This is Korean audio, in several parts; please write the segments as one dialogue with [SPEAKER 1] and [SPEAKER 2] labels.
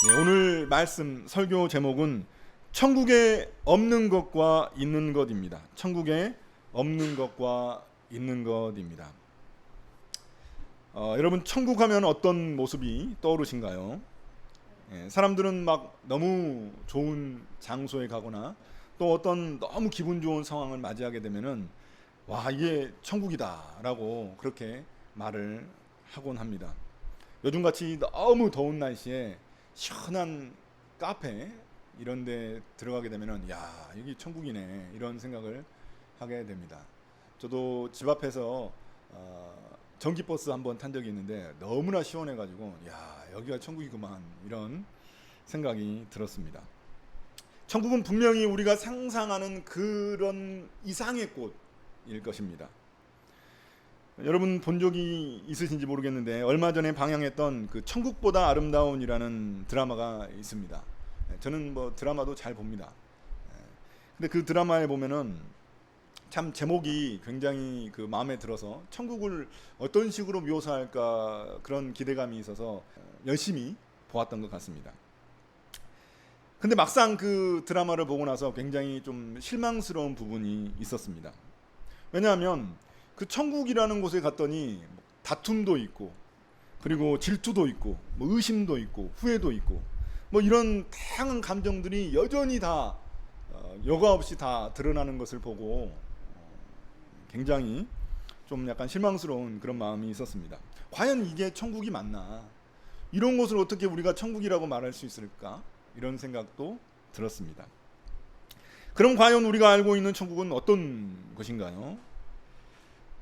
[SPEAKER 1] 오늘 말씀 설교 제목은 천국에 없는 것과 있는 것입니다. 천국에 없는 것과 있는 것입니다. 여러분 천국 하면 어떤 모습이 떠오르신가요? 사람들은 막 너무 좋은 장소에 가거나 또 어떤 너무 기분 좋은 상황을 맞이하게 되면은 와, 이게 천국이다라고 그렇게 말을 하곤 합니다. 요즘같이 너무 더운 날씨에 시원한 카페 이런 데 들어가게 되면은 야, 여기 천국이네 이런 생각을 하게 됩니다. 저도 집 앞에서 전기버스 한번 탄 적이 있는데 너무나 시원해 가지고 야, 여기가 천국이구만 이런 생각이 들었습니다. 천국은 분명히 우리가 상상하는 그런 이상의 곳일 것입니다. 여러분 본 적이 있으신지 모르겠는데 얼마 전에 방영했던 그 천국보다 아름다운이라는 드라마가 있습니다. 저는 뭐 드라마도 잘 봅니다. 근데 그 드라마에 보면은 참 제목이 굉장히 그 마음에 들어서 천국을 어떤 식으로 묘사할까 그런 기대감이 있어서 열심히 보았던 것 같습니다. 근데 막상 그 드라마를 보고 나서 굉장히 좀 실망스러운 부분이 있었습니다. 왜냐하면 그 천국이라는 곳에 갔더니 다툼도 있고 그리고 질투도 있고 뭐 의심도 있고 후회도 있고 뭐 이런 다양한 감정들이 여전히 다 여과 없이 다 드러나는 것을 보고 굉장히 좀 약간 실망스러운 그런 마음이 있었습니다. 과연 이게 천국이 맞나? 이런 곳을 어떻게 우리가 천국이라고 말할 수 있을까? 이런 생각도 들었습니다. 그럼 과연 우리가 알고 있는 천국은 어떤 것인가요?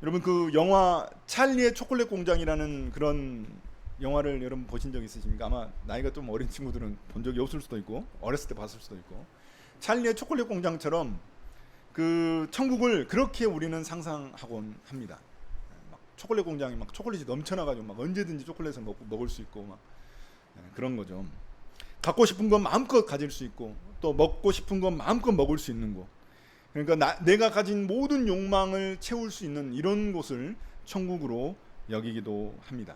[SPEAKER 1] 여러분 그 영화 찰리의 초콜릿 공장이라는 그런 영화를 여러분 보신 적 있으십니까? 아마 나이가 좀 어린 친구들은 본 적이 없을 수도 있고 어렸을 때 봤을 수도 있고 찰리의 초콜릿 공장처럼 그 천국을 그렇게 우리는 상상하곤 합니다. 막 초콜릿 공장이 막 초콜릿이 넘쳐나가지고 막 언제든지 초콜릿을 먹을 수 있고 막 그런 거죠. 갖고 싶은 건 마음껏 가질 수 있고 또 먹고 싶은 건 마음껏 먹을 수 있는 곳. 그러니까 내가 가진 모든 욕망을 채울 수 있는 이런 곳을 천국으로 여기기도 합니다.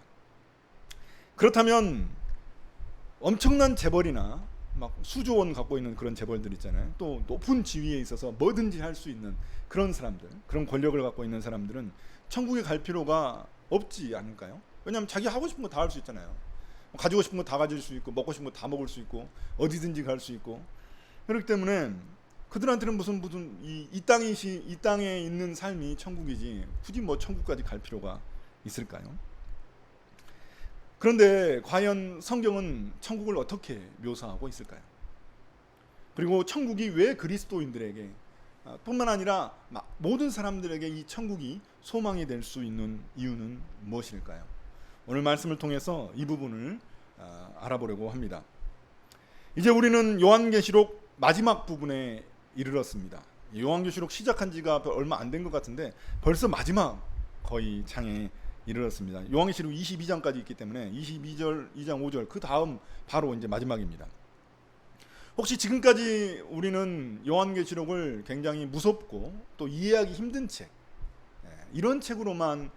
[SPEAKER 1] 그렇다면 엄청난 재벌이나 막 수조 원 갖고 있는 그런 재벌들 있잖아요. 또 높은 지위에 있어서 뭐든지 할 수 있는 그런 사람들, 그런 권력을 갖고 있는 사람들은 천국에 갈 필요가 없지 않을까요? 왜냐하면 자기 하고 싶은 거 다 할 수 있잖아요. 가지고 싶은 거 다 가질 수 있고 먹고 싶은 거 다 먹을 수 있고 어디든지 갈 수 있고 그렇기 때문에 그들한테는 무슨 이 땅에 있는 삶이 천국이지 굳이 뭐 천국까지 갈 필요가 있을까요? 그런데 과연 성경은 천국을 어떻게 묘사하고 있을까요? 그리고 천국이 왜 그리스도인들에게 뿐만 아니라 모든 사람들에게 이 천국이 소망이 될 수 있는 이유는 무엇일까요? 오늘 말씀을 통해서 이 부분을 알아보려고 합니다. 이제 우리는 요한계시록 마지막 부분에 이르렀습니다. 요한계시록 시작한 지가 얼마 안 된 것 같은데 벌써 마지막 거의 장에 이르렀습니다. 요한계시록 22장까지 있기 때문에 22절, 2장 5절 그 다음 바로 이제 마지막입니다. 혹시 지금까지 우리는 요한계시록을 굉장히 무섭고 또 이해하기 힘든 책 이런 책으로만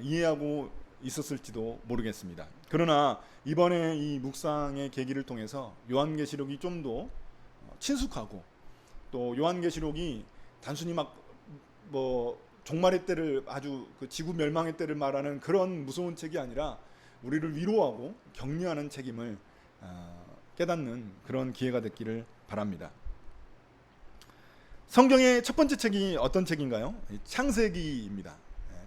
[SPEAKER 1] 이해하고 있었을지도 모르겠습니다. 그러나 이번에 이 묵상의 계기를 통해서 요한계시록이 좀 더 친숙하고 또 요한계시록이 단순히 막 뭐 종말의 때를 아주 그 지구 멸망의 때를 말하는 그런 무서운 책이 아니라 우리를 위로하고 격려하는 책임을 깨닫는 그런 기회가 됐기를 바랍니다. 성경의 첫 번째 책이 어떤 책인가요? 창세기입니다.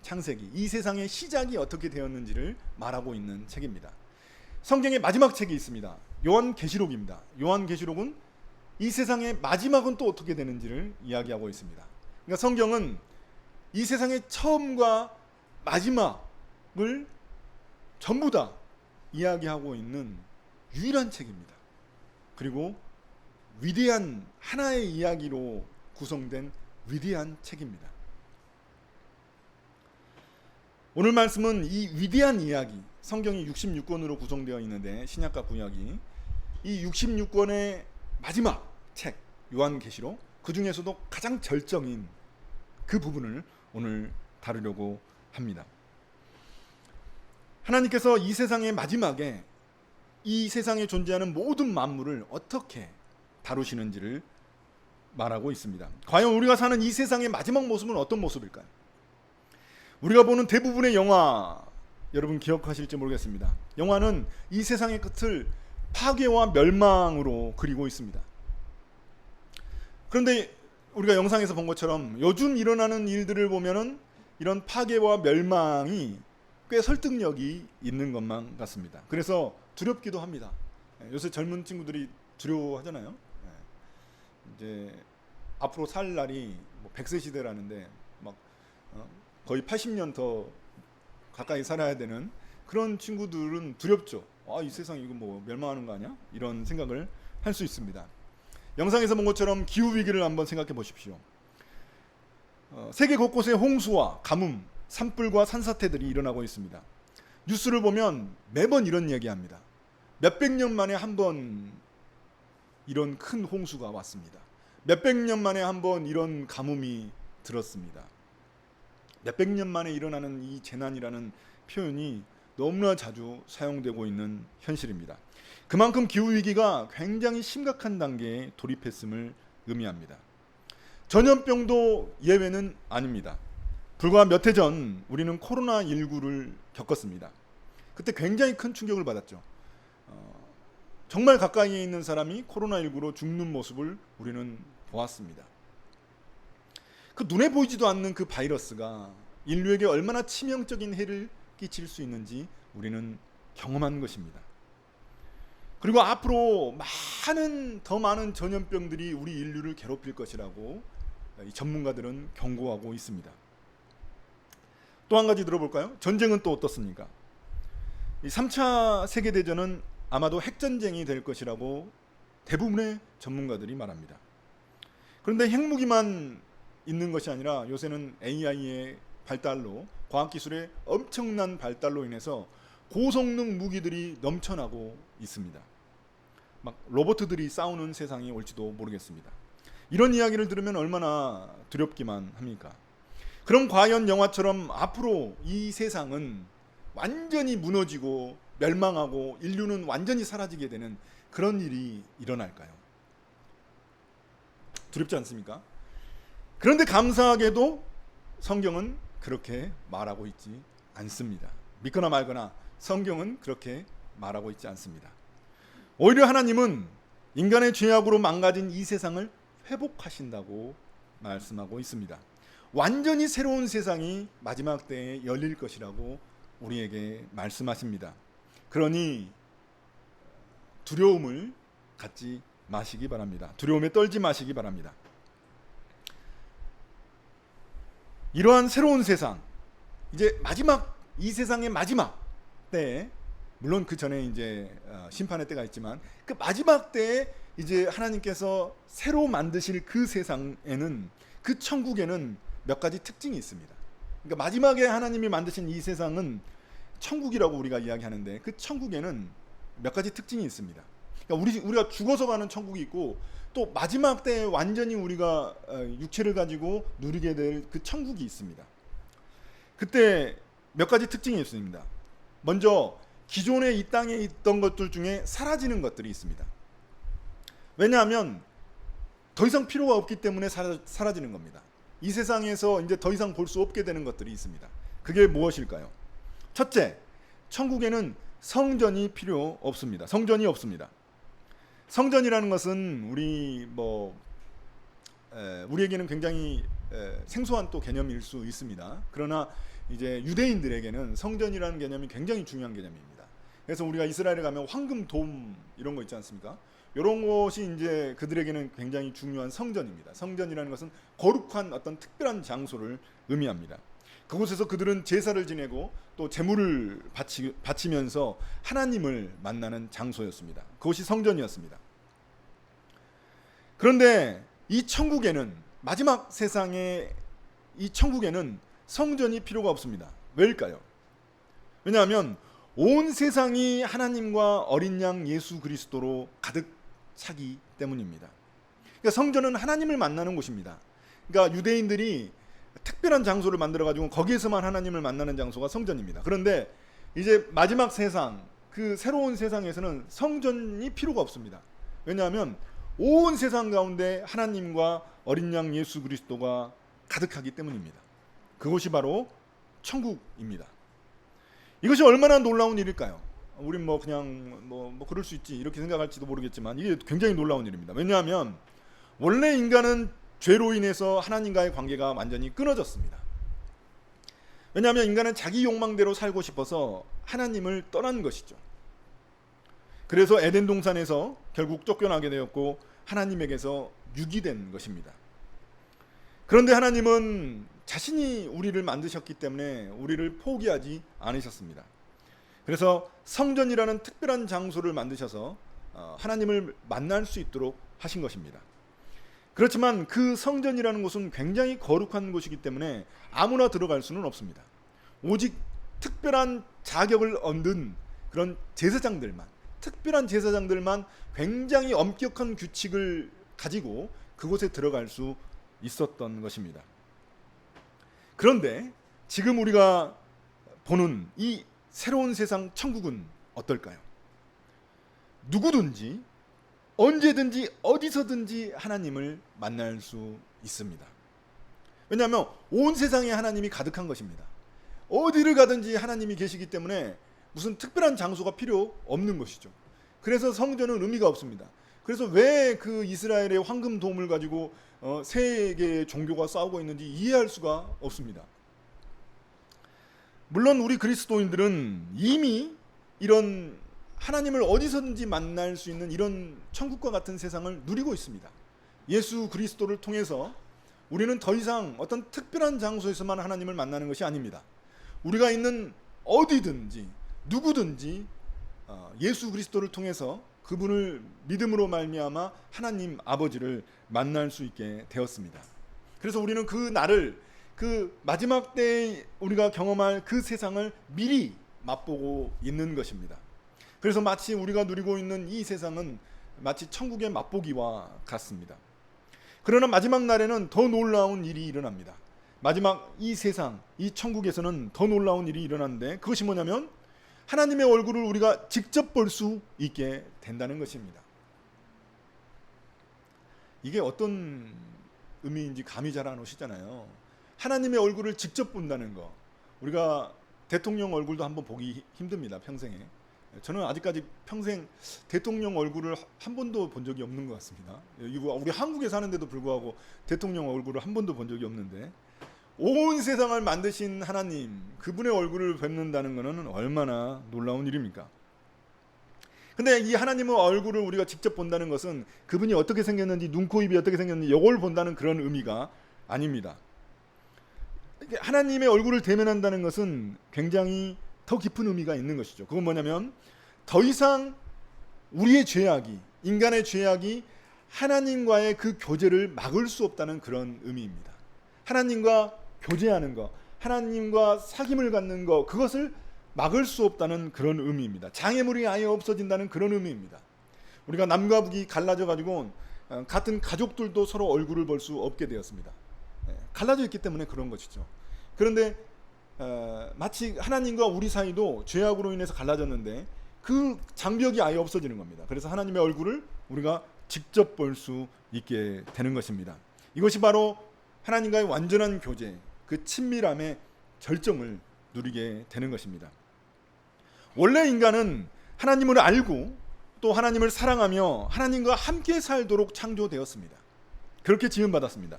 [SPEAKER 1] 창세기, 이 세상의 시작이 어떻게 되었는지를 말하고 있는 책입니다. 성경의 마지막 책이 있습니다. 요한계시록입니다. 요한계시록은 이 세상의 마지막은 또 어떻게 되는지를 이야기하고 있습니다. 그러니까 성경은 이 세상의 처음과 마지막을 전부 다 이야기하고 있는 유일한 책입니다. 그리고 위대한 하나의 이야기로 구성된 위대한 책입니다. 오늘 말씀은 이 위대한 이야기, 성경이 66권으로 구성되어 있는데 신약과 구약이 이 66권의 마지막 책 요한계시록, 그 중에서도 가장 절정인 그 부분을 오늘 다루려고 합니다. 하나님께서 이 세상의 마지막에 이 세상에 존재하는 모든 만물을 어떻게 다루시는지를 말하고 있습니다. 과연 우리가 사는 이 세상의 마지막 모습은 어떤 모습일까요? 우리가 보는 대부분의 영화, 여러분 기억하실지 모르겠습니다. 영화는 이 세상의 끝을 파괴와 멸망으로 그리고 있습니다. 그런데 우리가 영상에서 본 것처럼 요즘 일어나는 일들을 보면은 이런 파괴와 멸망이 꽤 설득력이 있는 것만 같습니다. 그래서 두렵기도 합니다. 요새 젊은 친구들이 두려워하잖아요. 이제 앞으로 살 날이 100세 시대라는데 막 거의 80년 더 가까이 살아야 되는 그런 친구들은 두렵죠. 이 세상 이거 뭐 멸망하는 거 아니야? 이런 생각을 할 수 있습니다. 영상에서 본 것처럼 기후 위기를 한번 생각해 보십시오. 세계 곳곳에 홍수와 가뭄, 산불과 산사태들이 일어나고 있습니다. 뉴스를 보면 매번 이런 얘기합니다. 몇백 년 만에 한 번 이런 큰 홍수가 왔습니다. 몇백 년 만에 한 번 이런 가뭄이 들었습니다. 몇백 년 만에 일어나는 이 재난이라는 표현이 너무나 자주 사용되고 있는 현실입니다. 그만큼 기후위기가 굉장히 심각한 단계에 돌입했음을 의미합니다. 전염병도 예외는 아닙니다. 불과 몇 해 전 우리는 코로나19를 겪었습니다. 그때 굉장히 큰 충격을 받았죠. 정말 가까이에 있는 사람이 코로나19로 죽는 모습을 우리는 보았습니다. 그 눈에 보이지도 않는 그 바이러스가 인류에게 얼마나 치명적인 해를 끼칠 수 있는지 우리는 경험한 것입니다. 그리고 앞으로 더 많은 전염병들이 우리 인류를 괴롭힐 것이라고 이 전문가들은 경고하고 있습니다. 또 한 가지 들어볼까요? 전쟁은 또 어떻습니까? 이 3차 세계대전은 아마도 핵전쟁이 될 것이라고 대부분의 전문가들이 말합니다. 그런데 핵무기만 있는 것이 아니라 요새는 AI의 발달로, 과학기술의 엄청난 발달로 인해서 고성능 무기들이 넘쳐나고 있습니다. 막 로봇들이 싸우는 세상이 올지도 모르겠습니다. 이런 이야기를 들으면 얼마나 두렵기만 합니까? 그럼 과연 영화처럼 앞으로 이 세상은 완전히 무너지고 멸망하고 인류는 완전히 사라지게 되는 그런 일이 일어날까요? 두렵지 않습니까? 그런데 감사하게도 성경은 그렇게 말하고 있지 않습니다. 믿거나 말거나 성경은 그렇게 말하고 있지 않습니다. 오히려 하나님은 인간의 죄악으로 망가진 이 세상을 회복하신다고 말씀하고 있습니다. 완전히 새로운 세상이 마지막 때에 열릴 것이라고 우리에게 말씀하십니다. 그러니 두려움을 갖지 마시기 바랍니다. 두려움에 떨지 마시기 바랍니다. 이러한 새로운 세상, 이제 이 세상의 마지막 때에, 물론 그 전에 이제 심판의 때가 있지만 그 마지막 때에 이제 하나님께서 새로 만드실 그 세상에는, 그 천국에는 몇 가지 특징이 있습니다. 그러니까 마지막에 하나님이 만드신 이 세상은 천국이라고 우리가 이야기하는데 그 천국에는 몇 가지 특징이 있습니다. 그러니까 우리가 죽어서 가는 천국이 있고 또 마지막 때에 완전히 우리가 육체를 가지고 누리게 될 그 천국이 있습니다. 그때 몇 가지 특징이 있습니다. 먼저 기존에 이 땅에 있던 것들 중에 사라지는 것들이 있습니다. 왜냐하면 더 이상 필요가 없기 때문에 사라지는 겁니다. 이 세상에서 이제 더 이상 볼 수 없게 되는 것들이 있습니다. 그게 무엇일까요? 첫째, 천국에는 성전이 필요 없습니다. 성전이 없습니다. 성전이라는 것은 우리에게는 굉장히 생소한 또 개념일 수 있습니다. 그러나 이제 유대인들에게는 성전이라는 개념이 굉장히 중요한 개념입니다. 그래서 우리가 이스라엘에 가면 황금 돔 이런 거 있지 않습니까? 이런 것이 이제 그들에게는 굉장히 중요한 성전입니다. 성전이라는 것은 거룩한 어떤 특별한 장소를 의미합니다. 그곳에서 그들은 제사를 지내고 또 제물을 바치면서 하나님을 만나는 장소였습니다. 그것이 성전이었습니다. 그런데 이 천국에는, 마지막 세상의 이 천국에는 성전이 필요가 없습니다. 왜일까요? 왜냐하면 온 세상이 하나님과 어린 양 예수 그리스도로 가득 차기 때문입니다. 그러니까 성전은 하나님을 만나는 곳입니다. 그러니까 유대인들이 특별한 장소를 만들어 가지고 거기에서만 하나님을 만나는 장소가 성전입니다. 그런데 이제 마지막 세상, 그 새로운 세상에서는 성전이 필요가 없습니다. 왜냐하면 온 세상 가운데 하나님과 어린 양 예수 그리스도가 가득하기 때문입니다. 그것이 바로 천국입니다. 이것이 얼마나 놀라운 일일까요? 우린 뭐 그냥 뭐 그럴 수 있지 이렇게 생각할지도 모르겠지만 이게 굉장히 놀라운 일입니다. 왜냐하면 원래 인간은 죄로 인해서 하나님과의 관계가 완전히 끊어졌습니다. 왜냐하면 인간은 자기 욕망대로 살고 싶어서 하나님을 떠난 것이죠. 그래서 에덴 동산에서 결국 쫓겨나게 되었고 하나님에게서 유기된 것입니다. 그런데 하나님은 자신이 우리를 만드셨기 때문에 우리를 포기하지 않으셨습니다. 그래서 성전이라는 특별한 장소를 만드셔서 하나님을 만날 수 있도록 하신 것입니다. 그렇지만 그 성전이라는 곳은 굉장히 거룩한 곳이기 때문에 아무나 들어갈 수는 없습니다. 오직 특별한 자격을 얻는 그런 제사장들만, 특별한 제사장들만 굉장히 엄격한 규칙을 가지고 그곳에 들어갈 수 있었던 것입니다. 그런데 지금 우리가 보는 이 새로운 세상 천국은 어떨까요? 누구든지 언제든지 어디서든지 하나님을 만날 수 있습니다. 왜냐하면 온 세상에 하나님이 가득한 것입니다. 어디를 가든지 하나님이 계시기 때문에 무슨 특별한 장소가 필요 없는 것이죠. 그래서 성전은 의미가 없습니다. 그래서 왜 그 이스라엘의 황금 돔을 가지고 세 개의 종교가 싸우고 있는지 이해할 수가 없습니다. 물론 우리 그리스도인들은 이미 이런 하나님을 어디서든지 만날 수 있는 이런 천국과 같은 세상을 누리고 있습니다. 예수 그리스도를 통해서 우리는 더 이상 어떤 특별한 장소에서만 하나님을 만나는 것이 아닙니다. 우리가 있는 어디든지 누구든지 예수 그리스도를 통해서 그분을 믿음으로 말미암아 하나님 아버지를 만날 수 있게 되었습니다. 그래서 우리는 그 날을, 그 마지막 때에 우리가 경험할 그 세상을 미리 맛보고 있는 것입니다. 그래서 마치 우리가 누리고 있는 이 세상은 마치 천국의 맛보기와 같습니다. 그러나 마지막 날에는 더 놀라운 일이 일어납니다. 마지막 이 세상, 이 천국에서는 더 놀라운 일이 일어나는데 그것이 뭐냐면 하나님의 얼굴을 우리가 직접 볼 수 있게 된다는 것입니다. 이게 어떤 의미인지 감이 잘 안 오시잖아요. 하나님의 얼굴을 직접 본다는 거. 우리가 대통령 얼굴도 한번 보기 힘듭니다, 평생에. 저는 아직까지 평생 대통령 얼굴을 한 번도 본 적이 없는 것 같습니다. 우리 한국에 사는데도 불구하고 대통령 얼굴을 한 번도 본 적이 없는데 온 세상을 만드신 하나님, 그분의 얼굴을 뵙는다는 것은 얼마나 놀라운 일입니까? 근데 이 하나님의 얼굴을 우리가 직접 본다는 것은 그분이 어떻게 생겼는지, 눈, 코, 입이 어떻게 생겼는지 이걸 본다는 그런 의미가 아닙니다. 하나님의 얼굴을 대면한다는 것은 굉장히 더 깊은 의미가 있는 것이죠. 그건 뭐냐면 더 이상 우리의 죄악이, 인간의 죄악이 하나님과의 그 교제를 막을 수 없다는 그런 의미입니다. 하나님과 교제하는 것, 하나님과 사귐을 갖는 것, 그것을 막을 수 없다는 그런 의미입니다. 장애물이 아예 없어진다는 그런 의미입니다. 우리가 남과 북이 갈라져 가지고 같은 가족들도 서로 얼굴을 볼 수 없게 되었습니다. 갈라져 있기 때문에 그런 것이죠. 그런데 마치 하나님과 우리 사이도 죄악으로 인해서 갈라졌는데 그 장벽이 아예 없어지는 겁니다. 그래서 하나님의 얼굴을 우리가 직접 볼 수 있게 되는 것입니다. 이것이 바로 하나님과의 완전한 교제, 그 친밀함의 절정을 누리게 되는 것입니다. 원래 인간은 하나님을 알고 또 하나님을 사랑하며 하나님과 함께 살도록 창조되었습니다. 그렇게 지음받았습니다.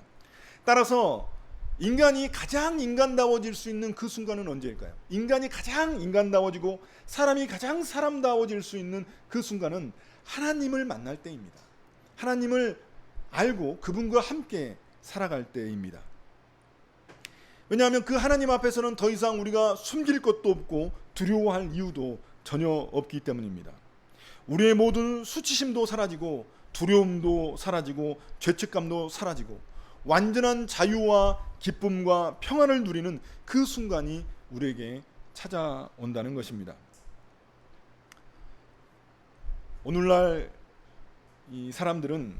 [SPEAKER 1] 따라서 인간이 가장 인간다워질 수 있는 그 순간은 언제일까요? 인간이 가장 인간다워지고 사람이 가장 사람다워질 수 있는 그 순간은 하나님을 만날 때입니다. 하나님을 알고 그분과 함께 살아갈 때입니다. 왜냐하면 그 하나님 앞에서는 더 이상 우리가 숨길 것도 없고 두려워할 이유도 전혀 없기 때문입니다. 우리의 모든 수치심도 사라지고 두려움도 사라지고 죄책감도 사라지고 완전한 자유와 기쁨과 평안을 누리는 그 순간이 우리에게 찾아온다는 것입니다. 오늘날 이 사람들은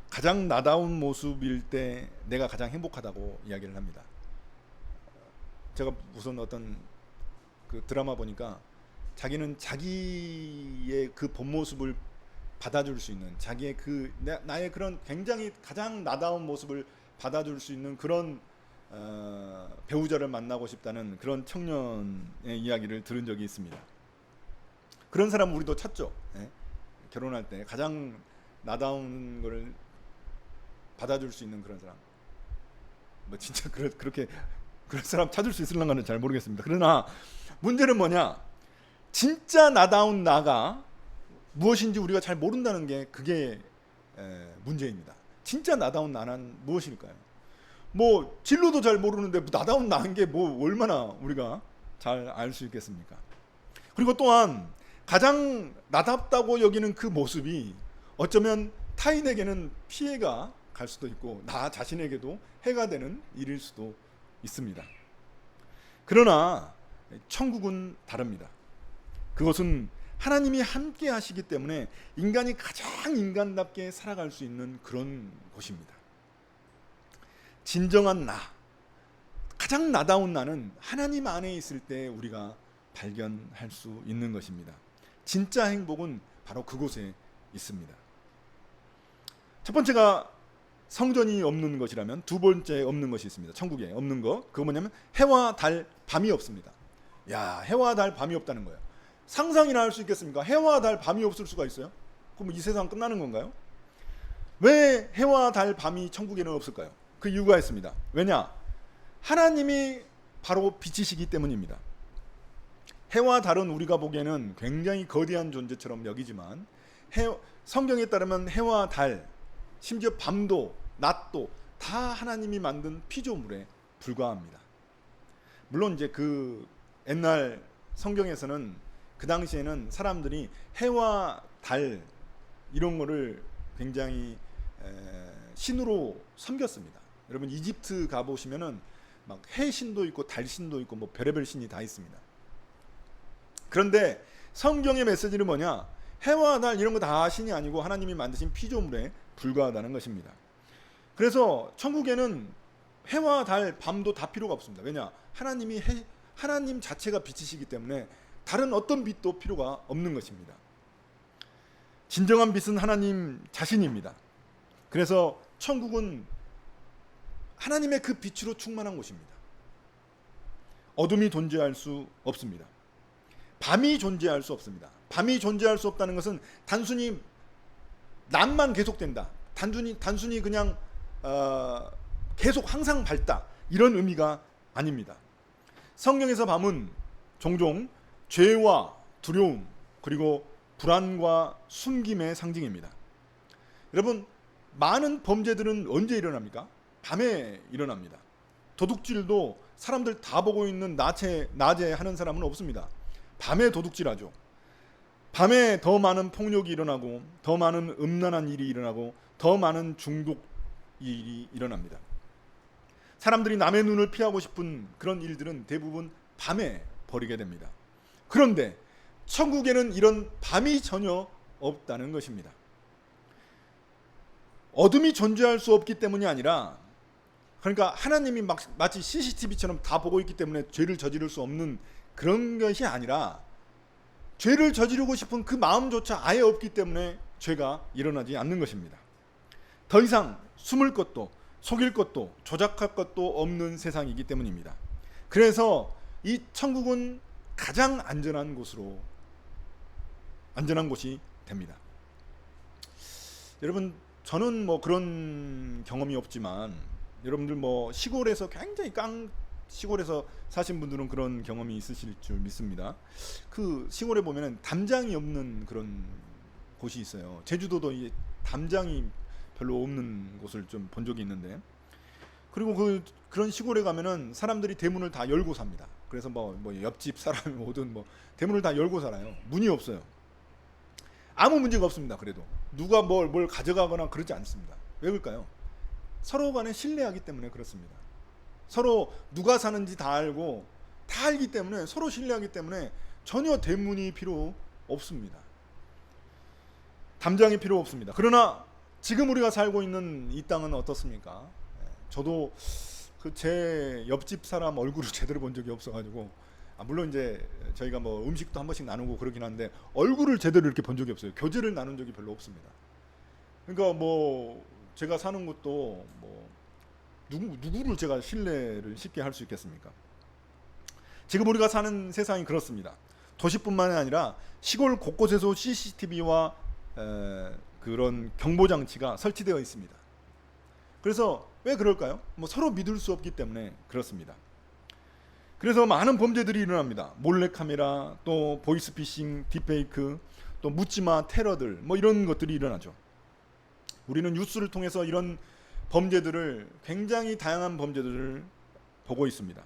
[SPEAKER 1] 가장 나다운 모습일 때 내가 가장 행복하다고 이야기를 합니다. 제가 무슨 어떤 그 드라마 보니까 자기는 자기의 그 본 모습을 받아줄 수 있는, 자기의 그 나의 그런 굉장히 가장 나다운 모습을 받아줄 수 있는 그런 배우자를 만나고 싶다는 그런 청년의 이야기를 들은 적이 있습니다. 그런 사람 우리도 찾죠. 예? 결혼할 때 가장 나다운 걸 받아줄 수 있는 그런 사람. 뭐 진짜 그렇게 그런 사람 찾을 수 있을런가는 잘 모르겠습니다. 그러나 문제는 뭐냐? 진짜 나다운 나가 무엇인지 우리가 잘 모른다는 게 그게 문제입니다. 진짜 나다운 나는 무엇일까요? 뭐 진로도 잘 모르는데 나다운 나인 게 뭐 얼마나 우리가 잘 알 수 있겠습니까? 그리고 또한 가장 나답다고 여기는 그 모습이 어쩌면 타인에게는 피해가 갈 수도 있고 나 자신에게도 해가 되는 일일 수도 있습니다. 그러나 천국은 다릅니다. 그것은 하나님이 함께 하시기 때문에 인간이 가장 인간답게 살아갈 수 있는 그런 곳입니다. 진정한 나, 가장 나다운 나는 하나님 안에 있을 때 우리가 발견할 수 있는 것입니다. 진짜 행복은 바로 그곳에 있습니다. 첫 번째가 성전이 없는 것이라면 두 번째 없는 것이 있습니다. 천국에 없는 것, 그거 뭐냐면 해와 달, 밤이 없습니다. 야, 해와 달, 밤이 없다는 거예요. 상상이나 할 수 있겠습니까? 해와 달, 밤이 없을 수가 있어요? 그럼 이 세상 끝나는 건가요? 왜 해와 달, 밤이 천국에는 없을까요? 그 이유가 있습니다. 왜냐? 하나님이 바로 빛이시기 때문입니다. 해와 달은 우리가 보기에는 굉장히 거대한 존재처럼 여기지만 성경에 따르면 해와 달, 심지어 밤도 낮도 다 하나님이 만든 피조물에 불과합니다. 물론 이제 그 옛날 성경에서는 그 당시에는 사람들이 해와 달 이런 거를 굉장히 신으로 섬겼습니다. 여러분 이집트 가보시면은 막 해신도 있고 달신도 있고 뭐 별의별 신이 다 있습니다. 그런데 성경의 메시지는 뭐냐? 해와 달 이런 거 다 신이 아니고 하나님이 만드신 피조물에 불과하다는 것입니다. 그래서 천국에는 해와 달, 밤도 다 필요가 없습니다. 왜냐? 하나님 자체가 빛이시기 때문에 다른 어떤 빛도 필요가 없는 것입니다. 진정한 빛은 하나님 자신입니다. 그래서 천국은 하나님의 그 빛으로 충만한 곳입니다. 어둠이 존재할 수 없습니다. 밤이 존재할 수 없습니다. 밤이 존재할 수 없다는 것은 단순히 낮만 계속된다. 단순히 그냥 계속 항상 밝다. 이런 의미가 아닙니다. 성경에서 밤은 종종 죄와 두려움 그리고 불안과 숨김의 상징입니다. 여러분 많은 범죄들은 언제 일어납니까? 밤에 일어납니다. 도둑질도 사람들 다 보고 있는 낮에 하는 사람은 없습니다. 밤에 도둑질하죠. 밤에 더 많은 폭력이 일어나고 더 많은 음란한 일이 일어나고 더 많은 중독 일이 일어납니다. 사람들이 남의 눈을 피하고 싶은 그런 일들은 대부분 밤에 벌이게 됩니다. 그런데 천국에는 이런 밤이 전혀 없다는 것입니다. 어둠이 존재할 수 없기 때문이 아니라 그러니까 하나님이 마치 CCTV처럼 다 보고 있기 때문에 죄를 저지를 수 없는 그런 것이 아니라 죄를 저지르고 싶은 그 마음조차 아예 없기 때문에 죄가 일어나지 않는 것입니다. 더 이상 숨을 것도 속일 것도 조작할 것도 없는 세상이기 때문입니다. 그래서 이 천국은 가장 안전한 곳이 됩니다. 여러분 저는 뭐 그런 경험이 없지만 여러분들 뭐 시골에서 굉장히 시골에서 사신 분들은 그런 경험이 있으실 줄 믿습니다. 그 시골에 보면은 담장이 없는 그런 곳이 있어요. 제주도도 이 담장이 별로 없는 곳을 좀 본 적이 있는데, 그리고 그런 시골에 가면은 사람들이 대문을 다 열고 삽니다. 그래서 뭐 옆집 사람이 오든 뭐 대문을 다 열고 살아요. 문이 없어요. 아무 문제가 없습니다. 그래도 누가 뭘 가져가거나 그러지 않습니다. 왜 그럴까요? 서로 간에 신뢰하기 때문에 그렇습니다. 서로 누가 사는지 다 알기 때문에 서로 신뢰하기 때문에 전혀 대문이 필요 없습니다. 담장이 필요 없습니다. 그러나 지금 우리가 살고 있는 이 땅은 어떻습니까? 저도 제 옆집 사람 얼굴을 제대로 본 적이 없어가지고 물론 이제 저희가 뭐 음식도 한 번씩 나누고 그러긴 한데 얼굴을 제대로 이렇게 본 적이 없어요. 교제를 나눈 적이 별로 없습니다. 그러니까 뭐 제가 사는 곳도 뭐 누구를 제가 신뢰를 쉽게 할 수 있겠습니까? 지금 우리가 사는 세상이 그렇습니다. 도시뿐만 아니라 시골 곳곳에서 CCTV와 그런 경보 장치가 설치되어 있습니다. 그래서 왜 그럴까요? 뭐 서로 믿을 수 없기 때문에 그렇습니다. 그래서 많은 범죄들이 일어납니다. 몰래카메라, 또 보이스피싱, 딥페이크, 또 묻지마 테러들, 뭐 이런 것들이 일어나죠. 우리는 뉴스를 통해서 이런 범죄들을, 굉장히 다양한 범죄들을 보고 있습니다.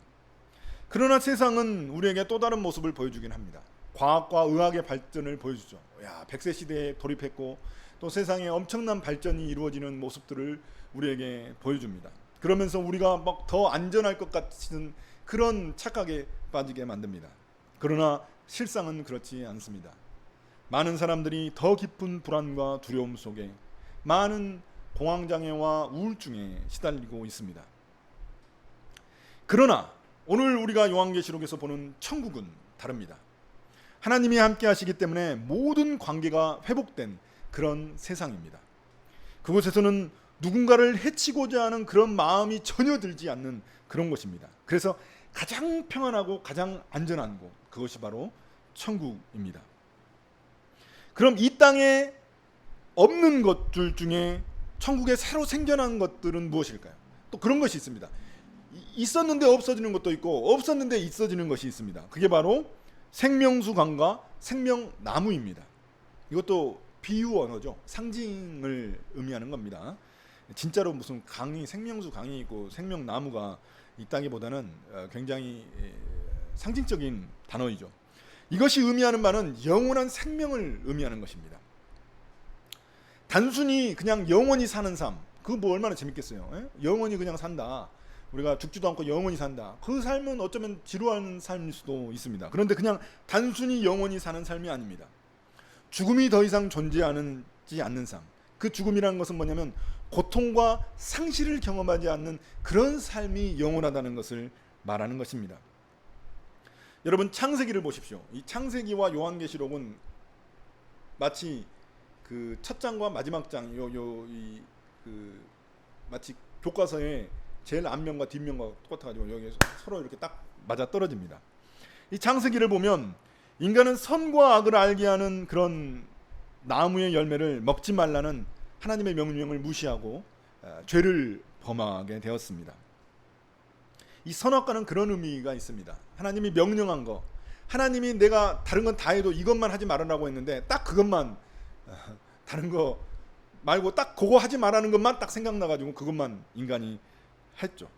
[SPEAKER 1] 그러나 세상은 우리에게 또 다른 모습을 보여주긴 합니다. 과학과 의학의 발전을 보여주죠. 야, 100세 시대에 돌입했고 또 세상에 엄청난 발전이 이루어지는 모습들을 우리에게 보여줍니다. 그러면서 우리가 막 더 안전할 것 같은 그런 착각에 빠지게 만듭니다. 그러나 실상은 그렇지 않습니다. 많은 사람들이 더 깊은 불안과 두려움 속에 많은 공황장애와 우울증에 시달리고 있습니다. 그러나 오늘 우리가 요한계시록에서 보는 천국은 다릅니다. 하나님이 함께 하시기 때문에 모든 관계가 회복된 그런 세상입니다. 그곳에서는 누군가를 해치고자 하는 그런 마음이 전혀 들지 않는 그런 곳입니다. 그래서 가장 평안하고 가장 안전한 곳, 그것이 바로 천국입니다. 그럼 이 땅에 없는 것들 중에 천국에 새로 생겨난 것들은 무엇일까요? 또 그런 것이 있습니다. 있었는데 없어지는 것도 있고 없었는데 있어지는 것이 있습니다. 그게 바로 생명수강과 생명나무입니다. 이것도 비유 언어죠. 상징을 의미하는 겁니다. 진짜로 무슨 강이, 생명수 강이 있고 생명나무가 있다기보다는 굉장히 상징적인 단어이죠. 이것이 의미하는 바는 영원한 생명을 의미하는 것입니다. 단순히 그냥 영원히 사는 삶, 그거 뭐 얼마나 재밌겠어요. 에? 영원히 그냥 산다. 우리가 죽지도 않고 영원히 산다. 그 삶은 어쩌면 지루한 삶일 수도 있습니다. 그런데 그냥 단순히 영원히 사는 삶이 아닙니다. 죽음이 더 이상 존재하지 않는 삶. 그 죽음이라는 것은 뭐냐면 고통과 상실을 경험하지 않는 그런 삶이 영원하다는 것을 말하는 것입니다. 여러분, 창세기를 보십시오. 이 창세기와 요한계시록은 마치 그 첫 장과 마지막 장, 마치 교과서의 제일 앞면과 뒷면과 똑같아가지고 여기서 서로 이렇게 딱 맞아 떨어집니다. 이 창세기를 보면 인간은 선과 악을 알게 하는 그런 나무의 열매를 먹지 말라는 하나님의 명령을 무시하고 죄를 범하게 되었습니다. 이 선악과는 그런 의미가 있습니다. 하나님이 명령한 거, 하나님이 내가 다른 건 다 해도 이것만 하지 말으라고 했는데 딱 그것만, 다른 거 말고 딱 그거 하지 말라는 것만 딱 생각나가지고 그것만 인간이 했죠.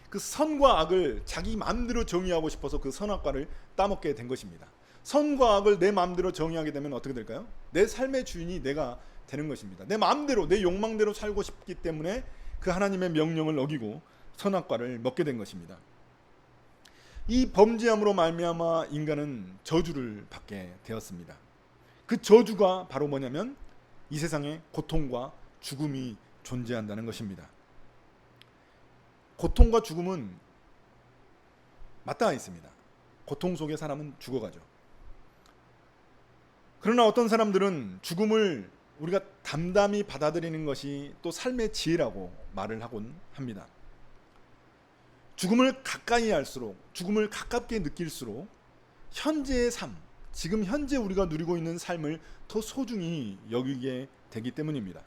[SPEAKER 1] 그 선과 악을 자기 마음대로 정의하고 싶어서 그 선악과를 따먹게 된 것입니다. 선과 악을 내 마음대로 정의하게 되면 어떻게 될까요? 내 삶의 주인이 내가 되는 것입니다. 내 마음대로, 내 욕망대로 살고 싶기 때문에 그 하나님의 명령을 어기고 선악과를 먹게 된 것입니다. 이 범죄함으로 말미암아 인간은 저주를 받게 되었습니다. 그 저주가 바로 뭐냐면 이 세상에 고통과 죽음이 존재한다는 것입니다. 고통과 죽음은 맞닿아 있습니다. 고통 속에 사람은 죽어가죠. 그러나 어떤 사람들은 죽음을 우리가 담담히 받아들이는 것이 또 삶의 지혜라고 말을 하곤 합니다. 죽음을 가까이 할수록, 죽음을 가깝게 느낄수록 현재의 삶, 지금 현재 우리가 누리고 있는 삶을 더 소중히 여기게 되기 때문입니다.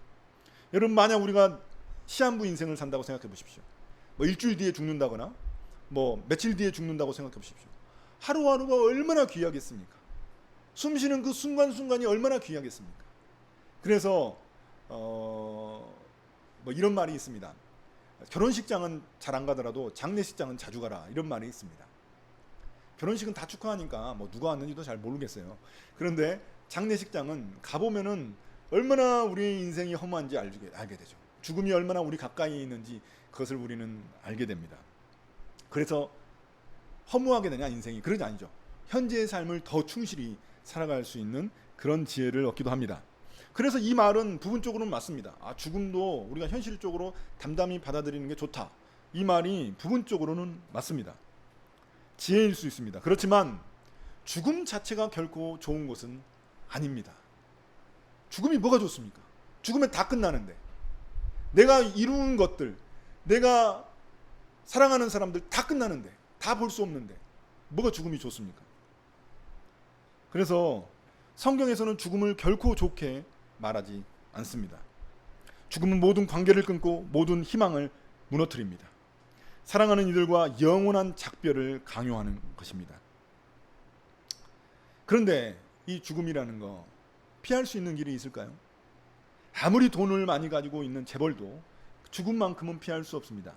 [SPEAKER 1] 여러분, 만약 우리가 시한부 인생을 산다고 생각해 보십시오. 뭐 일주일 뒤에 죽는다거나 뭐 며칠 뒤에 죽는다고 생각해 보십시오. 하루하루가 얼마나 귀하겠습니까? 숨쉬는 그 순간순간이 얼마나 귀하겠습니까? 그래서 뭐 이런 말이 있습니다. 결혼식장은 잘 안 가더라도 장례식장은 자주 가라, 이런 말이 있습니다. 결혼식은 다 축하하니까 뭐 누가 왔는지도 잘 모르겠어요. 그런데 장례식장은 가보면은 얼마나 우리의 인생이 허무한지 알게 되죠. 죽음이 얼마나 우리 가까이 있는지 그것을 우리는 알게 됩니다. 그래서 허무하게 되냐 인생이? 그러지 아니죠. 현재의 삶을 더 충실히 살아갈 수 있는 그런 지혜를 얻기도 합니다. 그래서 이 말은 부분적으로는 맞습니다. 죽음도 우리가 현실적으로 담담히 받아들이는 게 좋다. 이 말이 부분적으로는 맞습니다. 지혜일 수 있습니다. 그렇지만 죽음 자체가 결코 좋은 것은 아닙니다. 죽음이 뭐가 좋습니까? 죽으면 다 끝나는데, 내가 이룬 것들, 내가 사랑하는 사람들 다 끝나는데, 다 볼 수 없는데 뭐가 죽음이 좋습니까? 그래서 성경에서는 죽음을 결코 좋게 말하지 않습니다. 죽음은 모든 관계를 끊고 모든 희망을 무너뜨립니다. 사랑하는 이들과 영원한 작별을 강요하는 것입니다. 그런데 이 죽음이라는 거 피할 수 있는 길이 있을까요? 아무리 돈을 많이 가지고 있는 재벌도 죽음만큼은 피할 수 없습니다.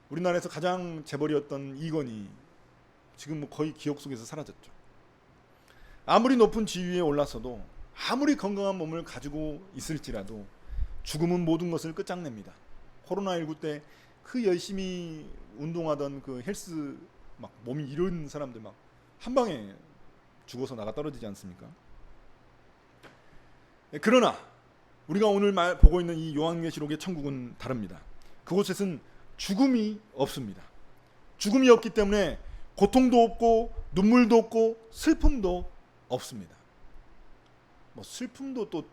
[SPEAKER 1] 우리나라에서 가장 재벌이었던 이건희, 지금 뭐 거의 기억 속에서 사라졌죠. 아무리 높은 지위에 올랐어도, 아무리 건강한 몸을 가지고 있을지라도 죽음은 모든 것을 끝장냅니다. 코로나19 때 그 열심히 운동하던 그 헬스 막 몸이 이런 사람들 막 한 방에 죽어서 나가 떨어지지 않습니까? 그러나 우리가 오늘 보고 있는 이 요한계시록의 천국은 다릅니다. 그곳에는 죽음이 없습니다. 죽음이 없기 때문에 고통도 없고 눈물도 없고 슬픔도 없습니다. 뭐 슬픔도 또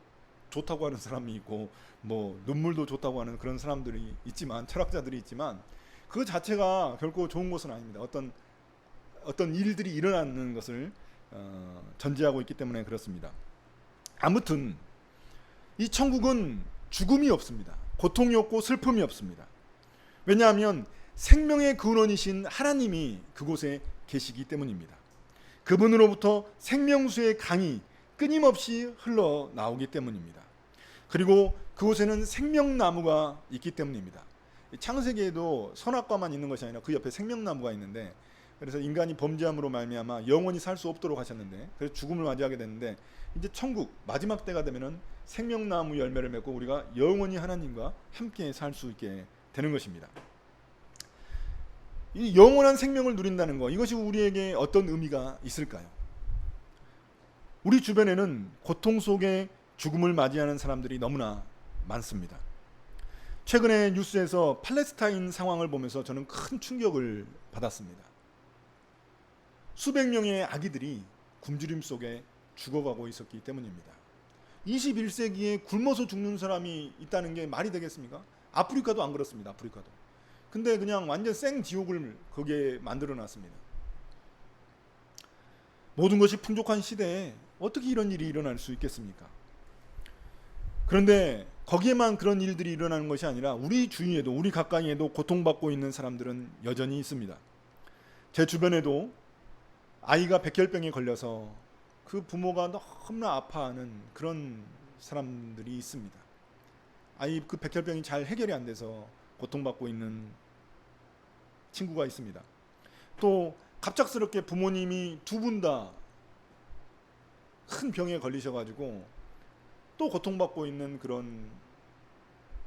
[SPEAKER 1] 좋다고 하는 사람이 있고 뭐 눈물도 좋다고 하는 그런 사람들이 있지만, 철학자들이 있지만, 그 자체가 결코 좋은 것은 아닙니다. 어떤 일들이 일어나는 것을 전제하고 있기 때문에 그렇습니다. 아무튼 이 천국은 죽음이 없습니다. 고통이 없고 슬픔이 없습니다. 왜냐하면 생명의 근원이신 하나님이 그곳에 계시기 때문입니다. 그분으로부터 생명수의 강이 끊임없이 흘러나오기 때문입니다. 그리고 그곳에는 생명나무가 있기 때문입니다. 창세기에도 선악과만 있는 것이 아니라 그 옆에 생명나무가 있는데, 그래서 인간이 범죄함으로 말미암아 영원히 살 수 없도록 하셨는데, 그래서 죽음을 맞이하게 됐는데, 이제 천국 마지막 때가 되면은 생명나무 열매를 맺고 우리가 영원히 하나님과 함께 살 수 있게 되는 것입니다. 이 영원한 생명을 누린다는 것, 이것이 우리에게 어떤 의미가 있을까요? 우리 주변에는 고통 속에 죽음을 맞이하는 사람들이 너무나 많습니다. 최근에 뉴스에서 팔레스타인 상황을 보면서 저는 큰 충격을 받았습니다. 수백 명의 아기들이 굶주림 속에 죽어가고 있었기 때문입니다. 21세기에 굶어서 죽는 사람이 있다는 게 말이 되겠습니까? 아프리카도 안 그렇습니다. 아프리카도. 근데 그냥 완전 생지옥을 거기에 만들어 놨습니다. 모든 것이 풍족한 시대에 어떻게 이런 일이 일어날 수 있겠습니까? 그런데 거기에만 그런 일들이 일어나는 것이 아니라 우리 주위에도, 우리 가까이에도 고통받고 있는 사람들은 여전히 있습니다. 제 주변에도 아이가 백혈병에 걸려서 그 부모가 너무나 아파하는 그런 사람들이 있습니다. 아이 그 백혈병이 잘 해결이 안 돼서 고통받고 있는 친구가 있습니다. 또 갑작스럽게 부모님이 두 분 다 큰 병에 걸리셔가지고 또 고통받고 있는 그런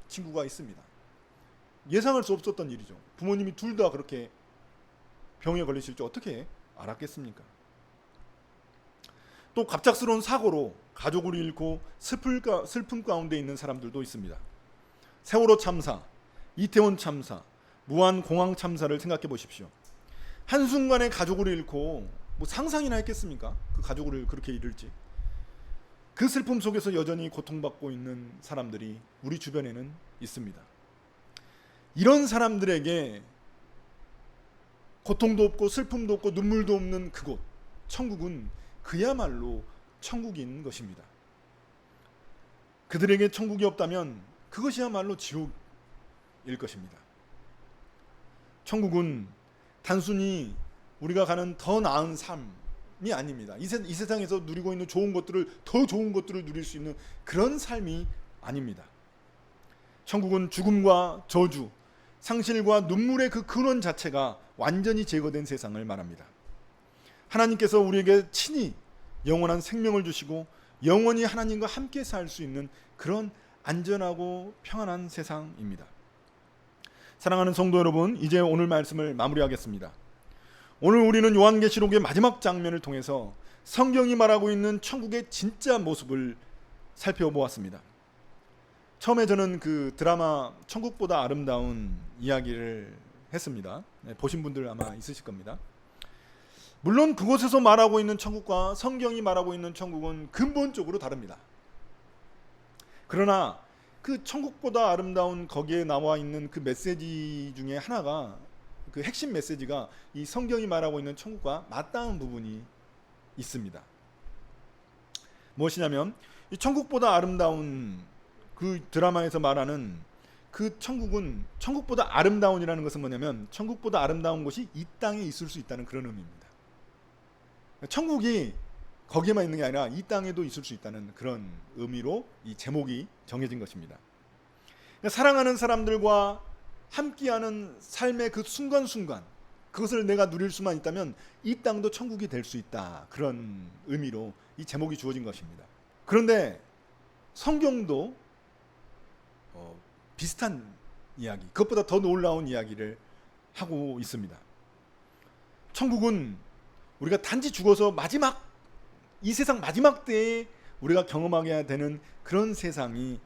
[SPEAKER 1] 친구가 있습니다. 예상할 수 없었던 일이죠. 부모님이 둘 다 그렇게 병에 걸리실 줄 어떻게 알았겠습니까? 또 갑작스러운 사고로 가족을 잃고 슬픔 가운데 있는 사람들도 있습니다. 세월호 참사, 이태원 참사, 무안공항 참사를 생각해 보십시오. 한순간에 가족을 잃고 뭐 상상이나 했겠습니까? 그 가족을 그렇게 잃을지. 그 슬픔 속에서 여전히 고통받고 있는 사람들이 우리 주변에는 있습니다. 이런 사람들에게 고통도 없고 슬픔도 없고 눈물도 없는 그곳, 천국은 그야말로 천국인 것입니다. 그들에게 천국이 없다면 그것이야말로 지옥일 것입니다. 천국은 단순히 우리가 가는 더 나은 삶이 아닙니다. 이 세상에서 누리고 있는 좋은 것들을, 더 좋은 것들을 누릴 수 있는 그런 삶이 아닙니다. 천국은 죽음과 저주, 상실과 눈물의 그 근원 자체가 완전히 제거된 세상을 말합니다. 하나님께서 우리에게 친히 영원한 생명을 주시고 영원히 하나님과 함께 살 수 있는 그런 안전하고 평안한 세상입니다. 사랑하는 성도 여러분, 이제 오늘 말씀을 마무리하겠습니다. 오늘 우리는 요한계시록의 마지막 장면을 통해서 성경이 말하고 있는 천국의 진짜 모습을 살펴보았습니다. 처음에 저는 그 드라마 천국보다 아름다운 이야기를 했습니다. 보신 분들 아마 있으실 겁니다. 물론 그곳에서 말하고 있는 천국과 성경이 말하고 있는 천국은 근본적으로 다릅니다. 그러나 그 천국보다 아름다운 거기에 나와 있는 그 메시지 중에 하나가, 그 핵심 메시지가 이 성경이 말하고 있는 천국과 맞닿은 부분이 있습니다. 무엇이냐면 이 천국보다 아름다운 그 드라마에서 말하는 그 천국은, 천국보다 아름다운이라는 것은 뭐냐면 천국보다 아름다운 곳이 이 땅에 있을 수 있다는 그런 의미입니다. 천국이 거기에만 있는 게 아니라 이 땅에도 있을 수 있다는 그런 의미로 이 제목이 정해진 것입니다. 그러니까 사랑하는 사람들과 함께하는 삶의 그 순간순간, 그것을 내가 누릴 수만 있다면 이 땅도 천국이 될 수 있다, 그런 의미로 이 제목이 주어진 것입니다. 그런데 성경도 비슷한 이야기, 그것보다 더 놀라운 이야기를 하고 있습니다. 천국은 우리가 단지 죽어서 마지막, 이 세상 마지막 때에 우리가 경험하게 되는 그런 세상이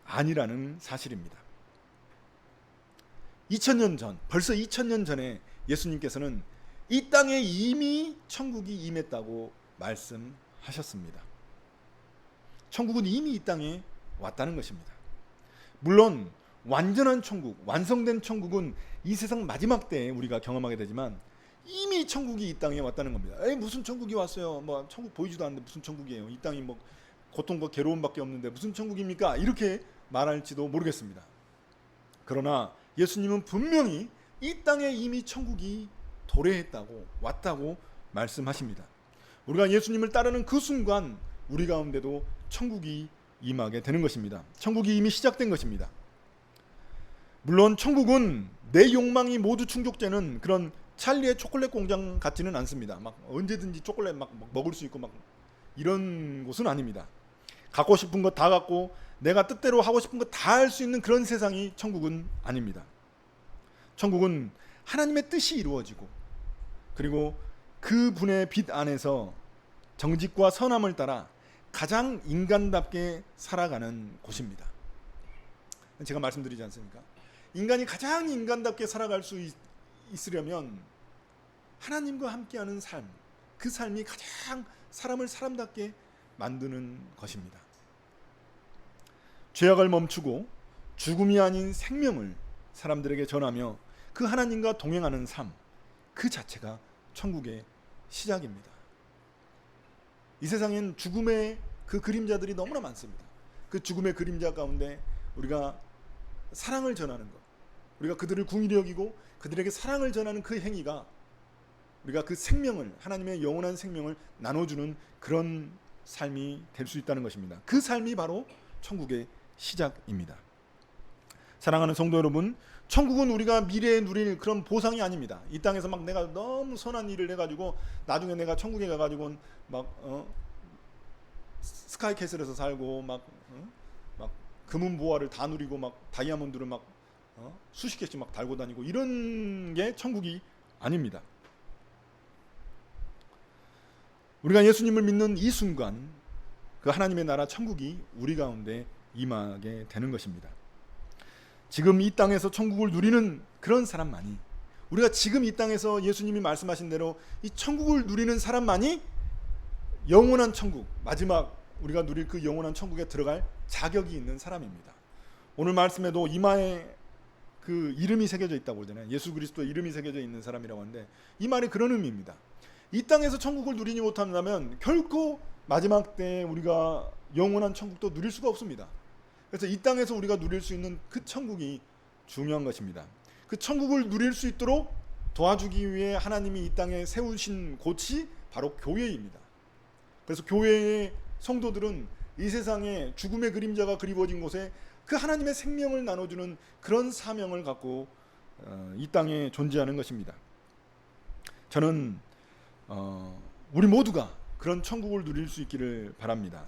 [SPEAKER 1] 아니라는 사실입니다. 2000년 전, 벌써 2000년 전에 예수님께서는 이 땅에 이미 천국이 임했다고 말씀하셨습니다. 천국은 이미 이 땅에 왔다는 것입니다. 물론 완전한 천국, 완성된 천국은 이 세상 마지막 때에 우리가 경험하게 되지만 이미 천국이 이 땅에 왔다는 겁니다. 에이, 무슨 천국이 왔어요? 뭐 천국 보이지도 않는데 무슨 천국이에요? 이 땅이 뭐 고통과 괴로움밖에 없는데 무슨 천국입니까? 이렇게 말할지도 모르겠습니다. 그러나 예수님은 분명히 이 땅에 이미 천국이 도래했다고, 왔다고 말씀하십니다. 우리가 예수님을 따르는 그 순간 우리 가운데도 천국이 임하게 되는 것입니다. 천국이 이미 시작된 것입니다. 물론 천국은 내 욕망이 모두 충족되는 그런 찰리의 초콜릿 공장 같지는 않습니다. 막 언제든지 초콜릿 막 먹을 수 있고 막 이런 곳은 아닙니다. 갖고 싶은 거 다 갖고 내가 뜻대로 하고 싶은 거 다 할 수 있는 그런 세상이 천국은 아닙니다. 천국은 하나님의 뜻이 이루어지고, 그리고 그 분의 빛 안에서 정직과 선함을 따라 가장 인간답게 살아가는 곳입니다. 제가 말씀드리지 않습니까? 인간이 가장 인간답게 살아갈 수 있으려면 하나님과 함께하는 삶, 그 삶이 가장 사람을 사람답게 만드는 것입니다. 죄악을 멈추고 죽음이 아닌 생명을 사람들에게 전하며 그 하나님과 동행하는 삶, 그 자체가 천국의 시작입니다. 이 세상엔 죽음의 그 그림자들이 너무나 많습니다. 그 죽음의 그림자 가운데 우리가 사랑을 전하는 것, 우리가 그들을 긍휼히 여기고 그들에게 사랑을 전하는 그 행위가 우리가 그 생명을, 하나님의 영원한 생명을 나눠주는 그런 삶이 될 수 있다는 것입니다. 그 삶이 바로 천국의 시작입니다. 사랑하는 성도 여러분, 천국은 우리가 미래에 누릴 그런 보상이 아닙니다. 이 땅에서 막 내가 너무 선한 일을 해가지고 나중에 내가 천국에 가가지고 막 스카이캐슬에서 살고 막 금은 보화를 다 누리고 막 다이아몬드를 막 수십 개씩 막 달고 다니고 이런 게 천국이 아닙니다. 우리가 예수님을 믿는 이 순간 그 하나님의 나라 천국이 우리 가운데 임하게 되는 것입니다. 지금 이 땅에서 천국을 누리는 그런 사람만이, 우리가 지금 이 땅에서 예수님이 말씀하신 대로 이 천국을 누리는 사람만이 영원한 천국, 마지막 우리가 누릴 그 영원한 천국에 들어갈 자격이 있는 사람입니다. 오늘 말씀에도 이마에 그 이름이 새겨져 있다고 그러잖아요. 예수 그리스도의 이름이 새겨져 있는 사람이라고 하는데 이 말이 그런 의미입니다. 이 땅에서 천국을 누리지 못한다면 결코 마지막 때에 우리가 영원한 천국도 누릴 수가 없습니다. 그래서 이 땅에서 우리가 누릴 수 있는 그 천국이 중요한 것입니다. 그 천국을 누릴 수 있도록 도와주기 위해 하나님이 이 땅에 세우신 곳이 바로 교회입니다. 그래서 교회의 성도들은 이 세상에 죽음의 그림자가 그리워진 곳에 그 하나님의 생명을 나눠주는 그런 사명을 갖고 이 땅에 존재하는 것입니다. 저는 우리 모두가 그런 천국을 누릴 수 있기를 바랍니다.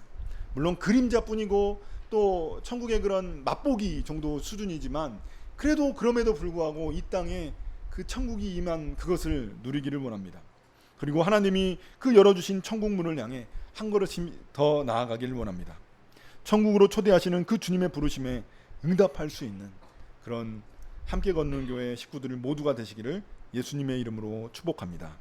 [SPEAKER 1] 물론 그림자뿐이고 또 천국의 그런 맛보기 정도 수준이지만 그래도 그럼에도 불구하고 이 땅에 그 천국이 임한 그것을 누리기를 원합니다. 그리고 하나님이 그 열어주신 천국 문을 향해 한 걸음씩 더 나아가기를 원합니다. 천국으로 초대하시는 그 주님의 부르심에 응답할 수 있는 그런 함께 걷는 교회 식구들 모두가 되시기를 예수님의 이름으로 축복합니다.